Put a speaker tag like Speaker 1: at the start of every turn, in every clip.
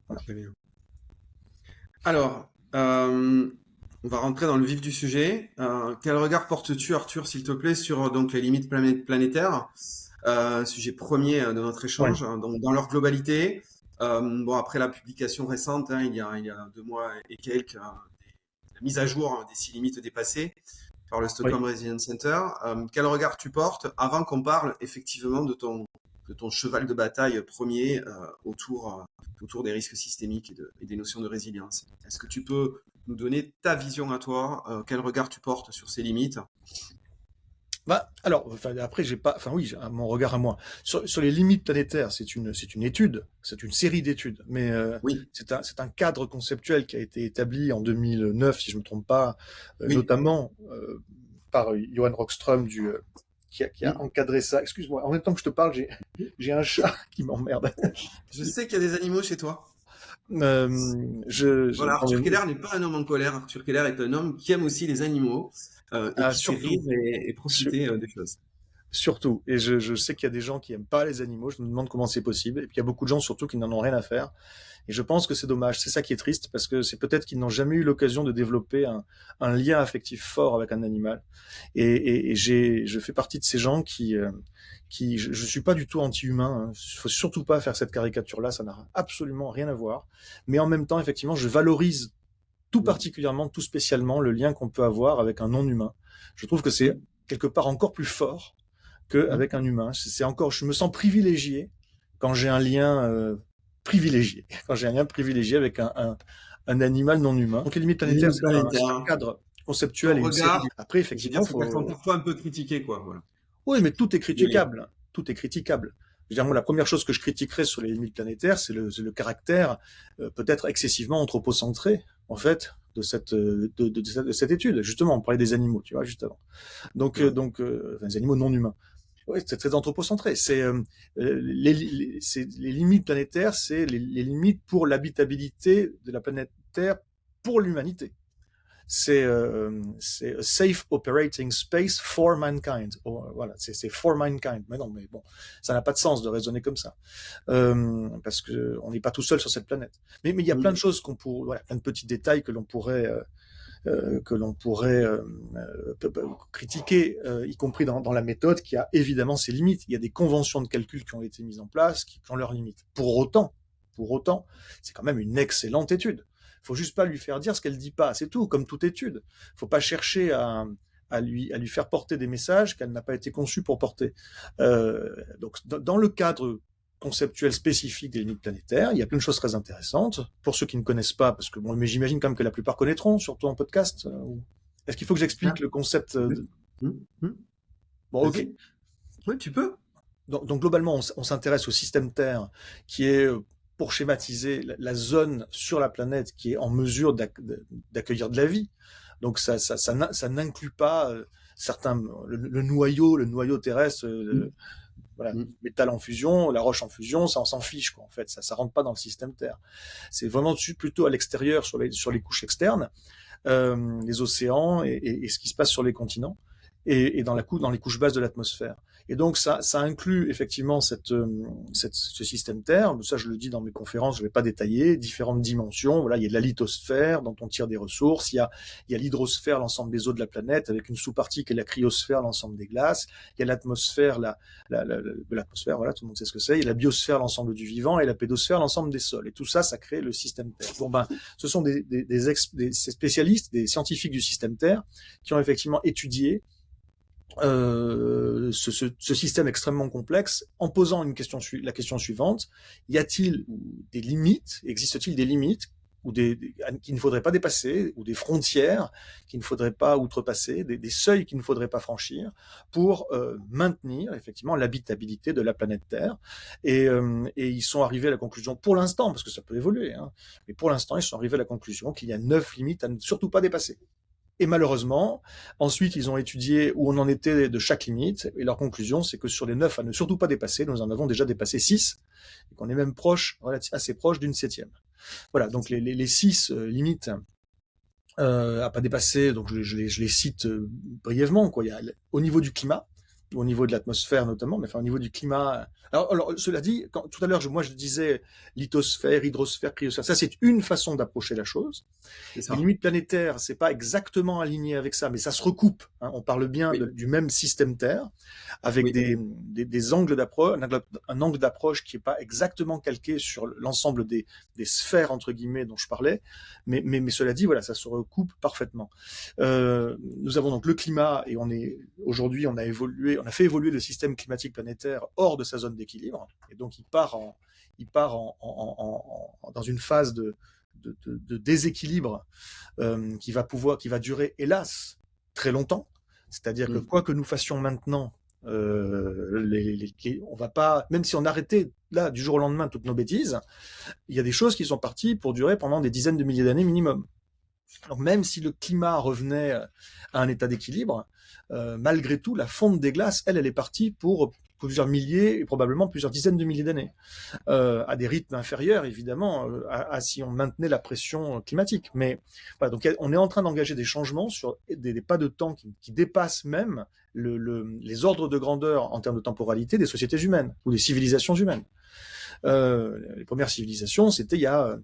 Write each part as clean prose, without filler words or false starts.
Speaker 1: Voilà.
Speaker 2: Très bien. Alors, on va rentrer dans le vif du sujet. Quel regard portes-tu, Arthur, s'il te plaît, sur donc les limites planétaires, sujet premier de notre
Speaker 1: Ouais,
Speaker 2: échange, hein, donc dans leur globalité. Bon, après la publication récente, hein, il y a 2 mois et quelques, la mise à jour, hein, des 6 limites dépassées par le
Speaker 1: oui.
Speaker 2: Stockholm Resilience Center. Quel regard tu portes avant qu'on parle effectivement de ton cheval de bataille premier, autour des risques systémiques et des notions de résilience? Est-ce que tu peux nous donner ta vision à toi? Quel regard tu portes sur ces limites?
Speaker 1: Bah, alors, enfin, après, j'ai pas, enfin oui, mon regard à moi. Sur les limites planétaires, c'est une étude, c'est une série d'études, mais
Speaker 2: Oui,
Speaker 1: c'est un cadre conceptuel qui a été établi en 2009, si je me trompe pas,
Speaker 2: oui.
Speaker 1: notamment par Johan Rockström qui a
Speaker 2: Mm.
Speaker 1: encadré ça. Excuse-moi, en même temps que je te parle, j'ai un chat qui m'emmerde.
Speaker 2: Je sais qu'il y a des animaux chez toi.
Speaker 1: Je,
Speaker 2: Voilà,
Speaker 1: non,
Speaker 2: Arthur Keller n'est pas un homme en colère. Arthur Keller est un homme qui aime aussi les animaux, et qui sait rire
Speaker 1: surtout,
Speaker 2: et profiter des choses.
Speaker 1: surtout. Et je sais qu'il y a des gens qui aiment pas les animaux. Je me demande comment c'est possible. Et puis il y a beaucoup de gens surtout qui n'en ont rien à faire. Et je pense que c'est dommage. C'est ça qui est triste parce que c'est peut-être qu'ils n'ont jamais eu l'occasion de développer un lien affectif fort avec un animal. Je fais partie de ces gens je suis pas du tout anti-humain. Hein. Il faut surtout pas faire cette caricature-là. Ça n'a absolument rien à voir. Mais en même temps, effectivement, je valorise tout
Speaker 2: Mm.
Speaker 1: particulièrement, tout spécialement le lien qu'on peut avoir avec un non-humain. Je trouve que c'est
Speaker 2: Mm.
Speaker 1: quelque part encore plus fort
Speaker 2: Mm.
Speaker 1: qu'avec un humain. C'est encore, je me sens privilégié quand j'ai un lien privilégié, quand j'ai un lien privilégié avec un animal non humain. Donc les limites
Speaker 2: Les
Speaker 1: planétaires,
Speaker 2: limites
Speaker 1: c'est un
Speaker 2: planétaires.
Speaker 1: cadre
Speaker 2: Ton
Speaker 1: conceptuel et une série.
Speaker 2: regard,
Speaker 1: Après,
Speaker 2: je veux
Speaker 1: effectivement,
Speaker 2: dire, c'est qu'elles sont
Speaker 1: faut.
Speaker 2: parfois un peu critiquées, quoi. Voilà.
Speaker 1: Oui, mais tout est
Speaker 2: Je vais lire.
Speaker 1: critiquable. Tout est critiquable. Je veux dire, moi, la première chose que je critiquerais sur les limites planétaires, c'est le caractère peut-être excessivement anthropocentré, en fait, de cette étude. Justement, on parlait des animaux, tu vois, juste avant.
Speaker 2: C'est vrai.
Speaker 1: Enfin, des animaux non humains. Oui, c'est très anthropocentré. Les limites planétaires, c'est les limites pour l'habitabilité de la planète Terre pour l'humanité. C'est a safe operating space for mankind. Oh, voilà, c'est for mankind. Mais non, mais bon, ça n'a pas de sens de raisonner comme ça, parce que on n'est pas tout seul sur cette planète. Mais il y a plein de
Speaker 2: Mm.
Speaker 1: choses voilà, plein de petits détails que l'on pourrait critiquer, y compris dans la méthode, qui a évidemment ses limites. Il y a des conventions de calcul qui ont été mises en place, qui ont leurs limites. Pour autant, c'est quand même une excellente étude. Il faut juste pas lui faire dire ce qu'elle dit pas, c'est tout, comme toute étude. Il faut pas chercher à lui faire porter des messages qu'elle n'a pas été conçue pour porter. Donc, dans le cadre conceptuel spécifique des limites planétaires. Il y a plein de choses très intéressantes. Pour ceux qui ne connaissent pas, parce que bon, mais j'imagine quand même que la plupart connaîtront, surtout en podcast. Est-ce qu'il faut que j'explique
Speaker 2: Ah,
Speaker 1: le concept
Speaker 2: oui. Mm. Mm.
Speaker 1: Bon, ok.
Speaker 2: Vas-y. Oui, tu peux.
Speaker 1: Donc globalement, on s'intéresse au système Terre, qui est, pour schématiser, la zone sur la planète qui est en mesure d'accueillir de la vie. Donc ça n'inclut pas certains le noyau terrestre,
Speaker 2: Mm.
Speaker 1: voilà,
Speaker 2: Mm.
Speaker 1: métal en fusion, la roche en fusion, ça on s'en fiche quoi. En fait, ça rentre pas dans le système Terre. C'est vraiment plutôt à l'extérieur sur les couches externes, les océans et ce qui se passe sur les continents et dans les couches basses de l'atmosphère. Et donc ça inclut effectivement ce système Terre. Ça, je le dis dans mes conférences, je ne vais pas détailler différentes dimensions. Voilà, il y a de la lithosphère dont on tire des ressources. Il y a l'hydrosphère, l'ensemble des eaux de la planète, avec une sous-partie qui est la cryosphère, l'ensemble des glaces. Il y a l'atmosphère, l'atmosphère, voilà, tout le monde sait ce que c'est. Il y a la biosphère, l'ensemble du vivant, et la pédosphère, l'ensemble des sols. Et tout ça, ça crée le système Terre. Bon ben, ce sont des spécialistes, des scientifiques du système Terre qui ont effectivement étudié ce système extrêmement complexe en posant la question suivante: y a-t-il des limites, existe-t-il des limites ou qu'il ne faudrait pas dépasser, ou des frontières qu'il ne faudrait pas outrepasser, des seuils qu'il ne faudrait pas franchir pour maintenir effectivement l'habitabilité de la planète Terre. Et ils sont arrivés à la conclusion, pour l'instant, parce que ça peut évoluer, hein, mais pour l'instant, ils sont arrivés à la conclusion qu'il y a 9 limites à ne surtout pas dépasser. Et malheureusement, ensuite, ils ont étudié où on en était de chaque limite, et leur conclusion, c'est que sur les 9 à ne surtout pas dépasser, nous en avons déjà dépassé 6, et qu'on est même assez proche d'une septième. Voilà, donc les 6 limites à pas dépasser, donc je les cite brièvement. Quoi. Il y a, au niveau du climat, au niveau de l'atmosphère notamment, mais enfin au niveau du climat. Alors cela dit, tout à l'heure, moi je disais lithosphère, hydrosphère, cryosphère. Ça, c'est une façon d'approcher la chose.
Speaker 2: C'est
Speaker 1: Les
Speaker 2: ça.
Speaker 1: limites planétaires, c'est pas exactement aligné avec ça, mais ça se recoupe. Hein. On parle bien
Speaker 2: Oui,
Speaker 1: du même système Terre, avec
Speaker 2: oui.
Speaker 1: des angles d'approche, un angle d'approche qui est pas exactement calqué sur l'ensemble des sphères entre guillemets dont je parlais, mais cela dit, voilà, ça se recoupe parfaitement. Nous avons donc le climat et aujourd'hui on a fait évoluer le système climatique planétaire hors de sa zone d'équilibre, et donc il part dans une phase de déséquilibre qui va durer, hélas, très longtemps. C'est-à-dire que
Speaker 2: Mm.
Speaker 1: quoi que nous fassions maintenant, on va pas, même si on arrêtait là du jour au lendemain toutes nos bêtises, il y a des choses qui sont parties pour durer pendant des dizaines de milliers d'années minimum. Donc même si le climat revenait à un état d'équilibre, malgré tout, la fonte des glaces, elle est partie pour plusieurs milliers et probablement plusieurs dizaines de milliers d'années, à des rythmes inférieurs évidemment à si on maintenait la pression climatique. Mais voilà, donc on est en train d'engager des changements sur des pas de temps qui dépassent même les ordres de grandeur en termes de temporalité des sociétés humaines ou des civilisations humaines. Les premières civilisations, c'était il y a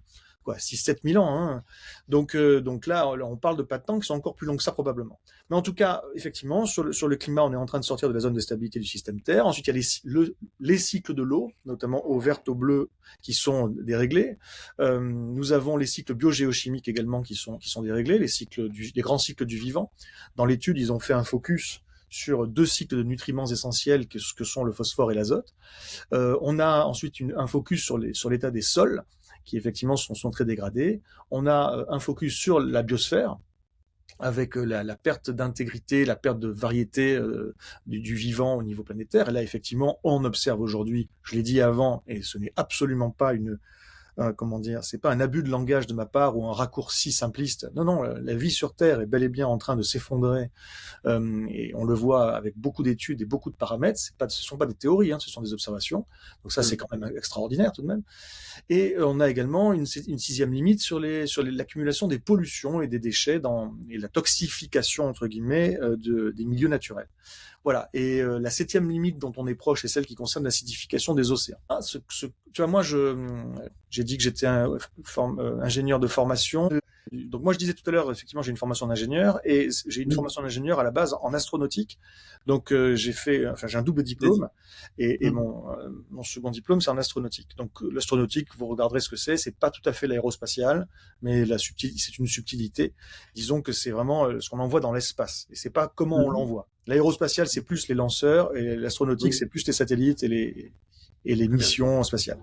Speaker 1: 6-7 000 ans. Hein. Donc là, on parle de pas de temps qui sont encore plus longs que ça probablement. Mais en tout cas, effectivement, sur le climat, on est en train de sortir de la zone de stabilité du système Terre. Ensuite, il y a les cycles de l'eau, notamment eau verte, eau bleue, qui sont déréglés. Nous avons les cycles biogéochimiques également qui sont déréglés, les grands cycles du vivant. Dans l'étude, ils ont fait un focus sur 2 cycles de nutriments essentiels que sont le phosphore et l'azote. On a ensuite un focus sur l'état des sols, qui effectivement sont très dégradés. On a un focus sur la biosphère, avec la perte d'intégrité, la perte de variété du vivant au niveau planétaire. Et là, effectivement, on observe aujourd'hui, je l'ai dit avant, et ce n'est absolument pas comment dire, c'est pas un abus de langage de ma part ou un raccourci simpliste. Non, non, la vie sur Terre est bel et bien en train de s'effondrer, et on le voit avec beaucoup d'études et beaucoup de paramètres. Ce sont pas des théories, hein, ce sont des observations. Donc ça, c'est
Speaker 2: Mm.
Speaker 1: quand même extraordinaire tout de même. Et on a également une 6e limite sur l'accumulation des pollutions et des déchets et la toxification entre guillemets des milieux naturels. Voilà. Et la 7e limite dont on est proche est celle qui concerne l'acidification des océans. Tu vois, moi, j'ai dit que j'étais ingénieur de formation. Donc moi, je disais tout à l'heure, effectivement, j'ai une formation d'ingénieur et j'ai une
Speaker 2: Mm.
Speaker 1: formation d'ingénieur à la base en astronautique. Donc j'ai un double diplôme et
Speaker 2: Mm.
Speaker 1: mon second diplôme, c'est en astronautique. Donc l'astronautique, vous regarderez ce que c'est pas tout à fait l'aérospatial, mais c'est une subtilité. Disons que c'est vraiment ce qu'on envoie dans l'espace et c'est pas comment on
Speaker 2: Mm.
Speaker 1: l'envoie. L'aérospatial, c'est plus les lanceurs et l'astronautique,
Speaker 2: Oui,
Speaker 1: c'est plus les satellites et les
Speaker 2: très bien.
Speaker 1: missions spatiales.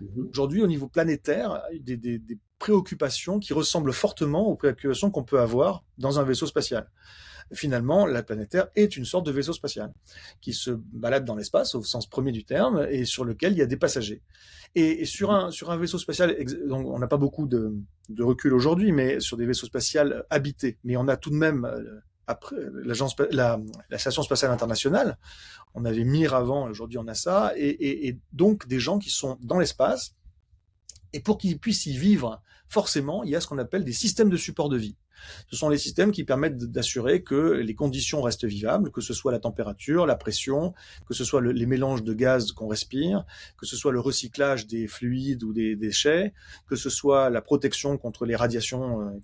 Speaker 2: Mhm.
Speaker 1: Aujourd'hui, au niveau planétaire, des préoccupations qui ressemblent fortement aux préoccupations qu'on peut avoir dans un vaisseau spatial. Finalement, la planète Terre est une sorte de vaisseau spatial qui se balade dans l'espace au sens premier du terme et sur lequel il y a des passagers. Et sur un vaisseau spatial, donc on n'a pas beaucoup de recul aujourd'hui, mais sur des vaisseaux spatials habités, mais on a tout de même après la station spatiale internationale, on avait Mir avant, aujourd'hui on a ça, et donc des gens qui sont dans l'espace. Et pour qu'ils puissent y vivre, forcément, il y a ce qu'on appelle des systèmes de support de vie. Ce sont les systèmes qui permettent d'assurer que les conditions restent vivables, que ce soit la température, la pression, que ce soit les mélanges de gaz qu'on respire, que ce soit le recyclage des fluides ou des déchets, que ce soit la protection contre les radiations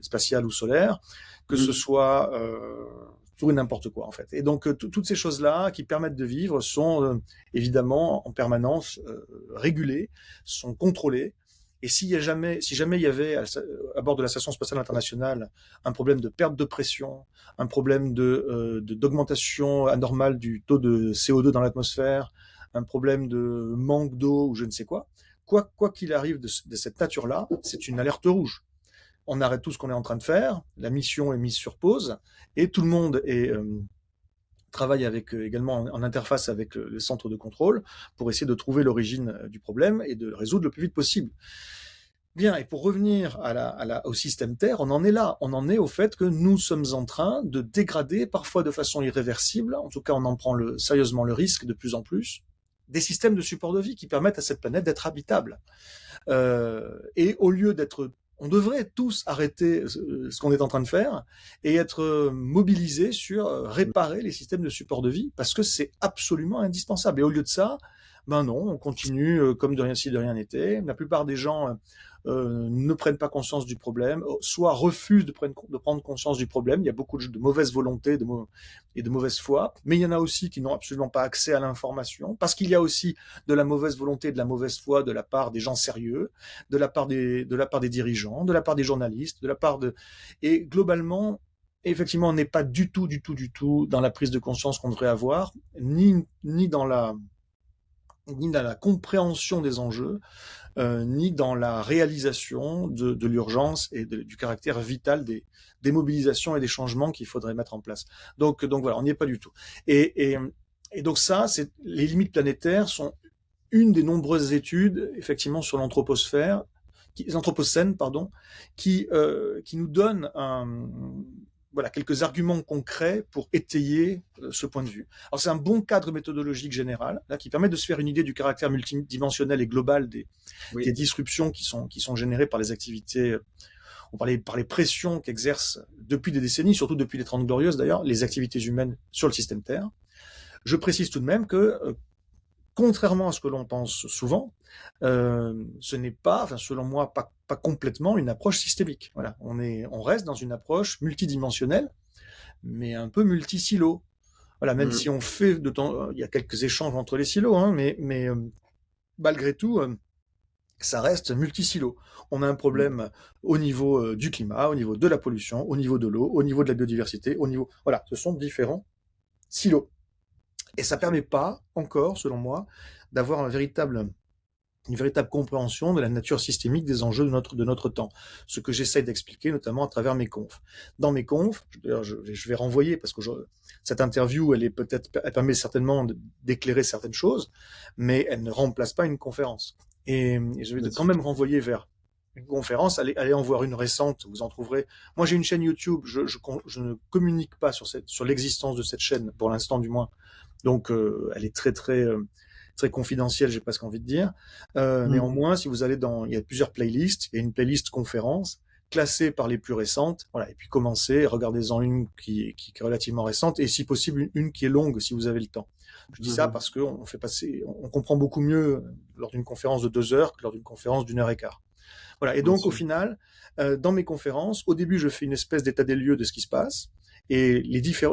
Speaker 1: spatiales ou solaires, que ce
Speaker 2: Mm.
Speaker 1: soit tout et n'importe quoi en fait. Et donc toutes ces choses-là qui permettent de vivre sont évidemment en permanence régulées, sont contrôlées. Et si jamais il y avait à bord de la station spatiale internationale un problème de perte de pression, un problème d'augmentation anormale du taux de CO2 dans l'atmosphère, un problème de manque d'eau ou je ne sais quoi qu'il arrive de cette nature-là, c'est une alerte rouge. On arrête tout ce qu'on est en train de faire, la mission est mise sur pause et tout le monde travaille également en interface avec le centre de contrôle pour essayer de trouver l'origine du problème et de le résoudre le plus vite possible. Bien, et pour revenir au système Terre, on en est là. On en est au fait que nous sommes en train de dégrader, parfois de façon irréversible, en tout cas on en prend sérieusement le risque de plus en plus, des systèmes de support de vie qui permettent à cette planète d'être habitable. Et au lieu d'être on devrait tous arrêter ce qu'on est en train de faire et être mobilisés sur réparer les systèmes de support de vie parce que c'est absolument indispensable. Et au lieu de ça, ben non, on continue comme de rien si de rien n'était. La plupart des gens ne prennent pas conscience du problème, soit refusent de prendre conscience du problème. Il y a beaucoup de mauvaise volonté et de mauvaise foi, mais il y en a aussi qui n'ont absolument pas accès à l'information, parce qu'il y a aussi de la mauvaise volonté et de la mauvaise foi de la part des gens sérieux, de la part des dirigeants, de la part des journalistes, de la part de... Et globalement, effectivement, on n'est pas du tout dans la prise de conscience qu'on devrait avoir, ni dans la compréhension des enjeux, ni dans la réalisation de l'urgence et du caractère vital des mobilisations et des changements qu'il faudrait mettre en place. Donc voilà, on n'y est pas du tout. Et donc ça, les limites planétaires sont une des nombreuses études, effectivement, sur l'anthropocène, qui nous donne quelques arguments concrets pour étayer ce point de vue. Alors c'est un bon cadre méthodologique général là, qui permet de se faire une idée du caractère multidimensionnel et global des disruptions qui sont générées par les activités, par les pressions qu'exercent depuis des décennies, surtout depuis les 30 Glorieuses d'ailleurs, les activités humaines sur le système Terre. Je précise tout de même que contrairement à ce que l'on pense souvent, ce n'est pas, selon moi, pas complètement une approche systémique. Voilà, on reste dans une approche multidimensionnelle, mais un peu multi-silo. Voilà, même si on fait il y a quelques échanges entre les silos, hein, mais malgré tout, ça reste multi-silo. On a un problème au niveau du climat, au niveau de la pollution, au niveau de l'eau, au niveau de la biodiversité, voilà, ce sont différents silos. Et ça permet pas encore, selon moi, d'avoir une véritable compréhension de la nature systémique des enjeux de notre temps. Ce que j'essaie d'expliquer, notamment à travers mes confs. Dans mes confs, d'ailleurs, je vais renvoyer, parce que cette interview, elle permet certainement d'éclairer certaines choses, mais elle ne remplace pas une conférence. Et je vais quand même renvoyer vers une conférence, allez en voir une récente, vous en trouverez. Moi, j'ai une chaîne YouTube, je ne communique pas sur l'existence de cette chaîne, pour l'instant du moins. Donc, elle est très confidentielle, j'ai presque envie de dire. Néanmoins, si vous allez il y a plusieurs playlists, il y a une playlist conférence classée par les plus récentes, voilà, et puis commencez, regardez-en une qui est relativement récente, et si possible, une qui est longue, si vous avez le temps. Je dis ça parce qu'on on comprend beaucoup mieux lors d'une conférence de 2 heures que lors d'une conférence d'1 heure et quart. Voilà. Et donc, au final, dans mes conférences, au début, je fais une espèce d'état des lieux de ce qui se passe. Et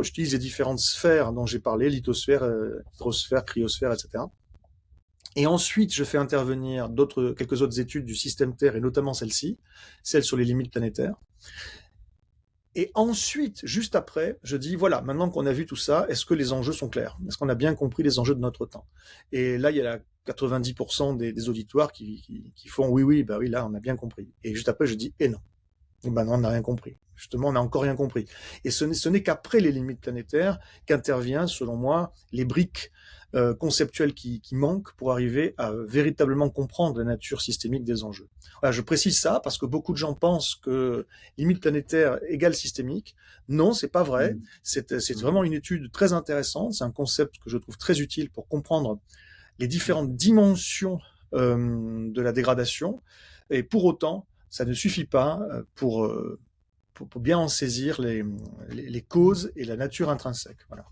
Speaker 1: j'utilise les différentes sphères dont j'ai parlé, lithosphère, hydrosphère, cryosphère, etc. Et ensuite, je fais intervenir quelques autres études du système Terre, et notamment celle-ci, celle sur les limites planétaires. Et ensuite, juste après, je dis, voilà, maintenant qu'on a vu tout ça, est-ce que les enjeux sont clairs? Est-ce qu'on a bien compris les enjeux de notre temps? Et là, il y a 90% des auditoires qui font, oui, là, on a bien compris. Et juste après, je dis, non. Ben non, on n'a rien compris. Justement, on n'a encore rien compris. Et ce n'est qu'après les limites planétaires qu'intervient, selon moi, les briques conceptuelles qui manquent pour arriver à véritablement comprendre la nature systémique des enjeux. Voilà, je précise ça parce que beaucoup de gens pensent que limite planétaire égale systémique. Non, c'est pas vrai. C'est vraiment une étude très intéressante. C'est un concept que je trouve très utile pour comprendre les différentes dimensions de la dégradation. Et pour autant, ça ne suffit pas pour bien en saisir les causes et la nature intrinsèque. Voilà.